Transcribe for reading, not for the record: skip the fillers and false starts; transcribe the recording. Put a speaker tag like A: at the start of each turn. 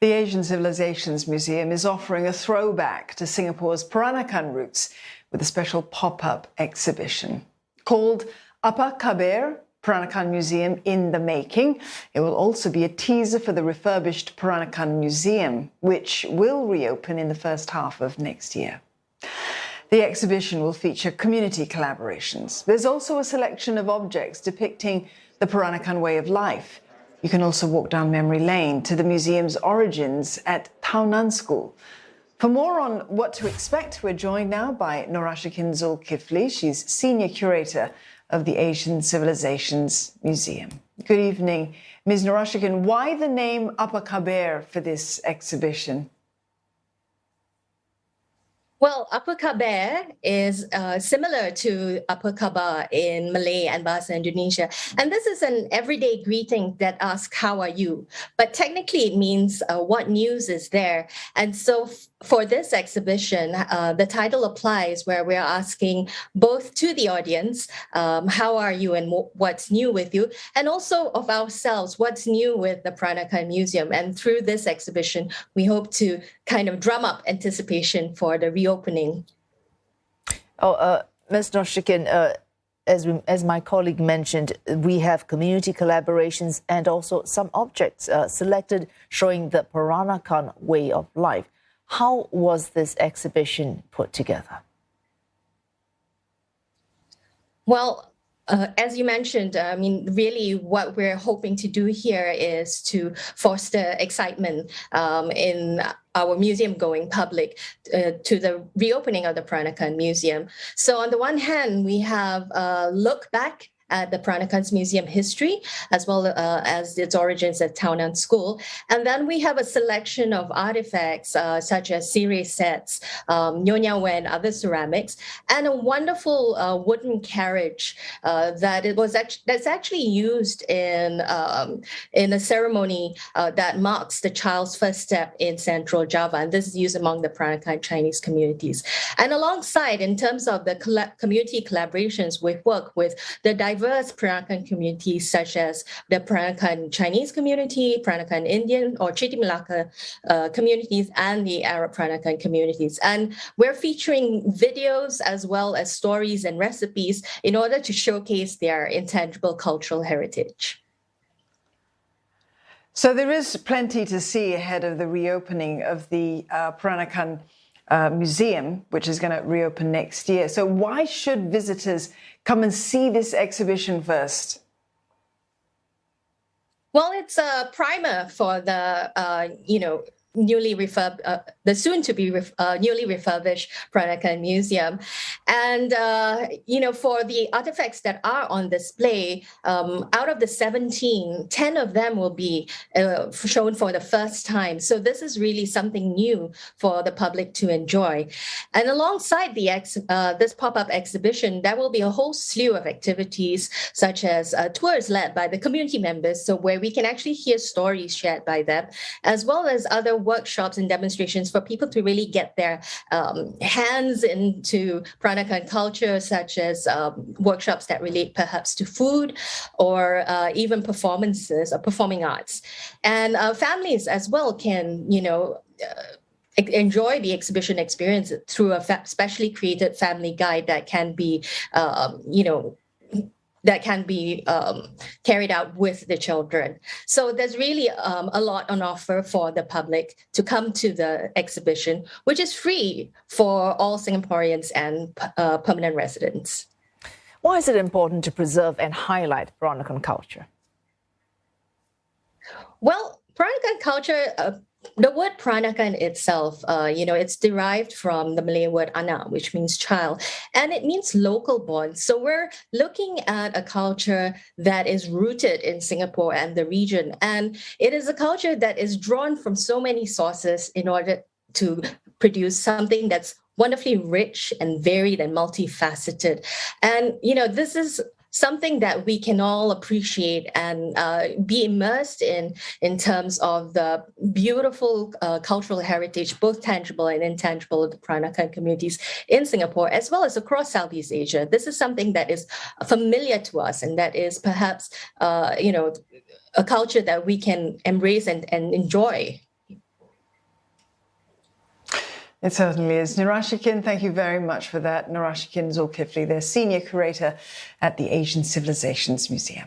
A: The Asian Civilisations Museum is offering a throwback to Singapore's Peranakan roots with a special pop-up exhibition called Khabair, Peranakan Museum in the Making. It will also be a teaser for the refurbished Peranakan Museum, which will reopen in the first half of next year. The exhibition will feature community collaborations. There's also a selection of objects depicting the Peranakan way of life. You can also walk down memory lane to the museum's origins at Taonan School. For more on what to expect, we're joined now by Noorashikin Zulkifli. She's senior curator of the Asian Civilisations Museum. Good evening, Ms. Noorashikin. Why the name Khabair for this exhibition?
B: Well, Khabair is similar to Khabar in Malay and Bahasa Indonesia. And this is an everyday greeting that asks, how are you? But technically it means what news is there? And so for this exhibition, the title applies where we're asking both to the audience, how are you and what's new with you? And also of ourselves, what's new with the Peranakan Museum? And through this exhibition, we hope to kind of drum up anticipation for the reopening.
C: Ms. Noorashikin, as my colleague mentioned, we have community collaborations and also some objects selected showing the Peranakan way of life. How was this exhibition put together?
B: Well, as you mentioned, I mean, really what we're hoping to do here is to foster excitement in our museum-going public to the reopening of the Peranakan Museum. So on the one hand, we have a look back at the Peranakan Museum history, as well as its origins at Taonan School. And then we have a selection of artifacts such as sirih sets, nyonya ware and other ceramics, and a wonderful wooden carriage that's actually used in a ceremony that marks the child's first step in Central Java. And this is used among the Peranakan Chinese communities. And alongside, in terms of the community collaborations, we've worked with the diverse Peranakan communities such as the Peranakan Chinese community, Peranakan Indian or Chiti Malacca communities, and the Arab Peranakan communities. And we're featuring videos as well as stories and recipes in order to showcase their intangible cultural heritage.
A: So there is plenty to see ahead of the reopening of the Peranakan Museum, which is going to reopen next year. So why should visitors come and see this exhibition first?
B: Well, it's a primer for the, the soon-to-be newly refurbished Peranakan Museum. And, for the artifacts that are on display, out of the 17, 10 of them will be shown for the first time. So this is really something new for the public to enjoy. And alongside this pop-up exhibition, there will be a whole slew of activities, such as tours led by the community members, so where we can actually hear stories shared by them, as well as other workshops and demonstrations for people to really get their hands into Peranakan culture, such as workshops that relate perhaps to food or even performances or performing arts. And families as well can, enjoy the exhibition experience through a specially created family guide that can be, carried out with the children. So there's really a lot on offer for the public to come to the exhibition, which is free for all Singaporeans and permanent residents.
C: Why is it important to preserve and highlight Peranakan culture?
B: Well, Peranakan culture, the word Peranakan itself, it's derived from the Malay word anak, which means child, and it means local born. So we're looking at a culture that is rooted in Singapore and the region. And it is a culture that is drawn from so many sources in order to produce something that's wonderfully rich and varied and multifaceted. And, this is something that we can all appreciate and be immersed in terms of the beautiful cultural heritage, both tangible and intangible, of the Peranakan communities in Singapore, as well as across Southeast Asia. This is something that is familiar to us, and that is perhaps, a culture that we can embrace and enjoy.
A: It certainly is. Noorashikin, thank you very much for that. Noorashikin Zulkifli, their senior curator at the Asian Civilisations Museum.